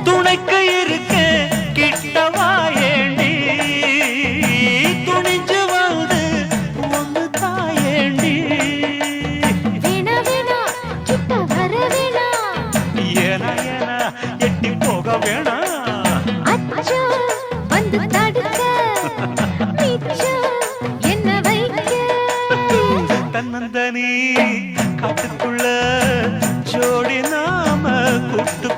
துணைக்கு இருக்க கிட்டவா ஏண்டி துணிஞ்சு வந்து ஒன்று தாயேண்டி ஏனா ஏனா எட்டி போக வேணா தன்னந்தனி காட்டுக்குள்ள ஜோடி நாம கூட்டு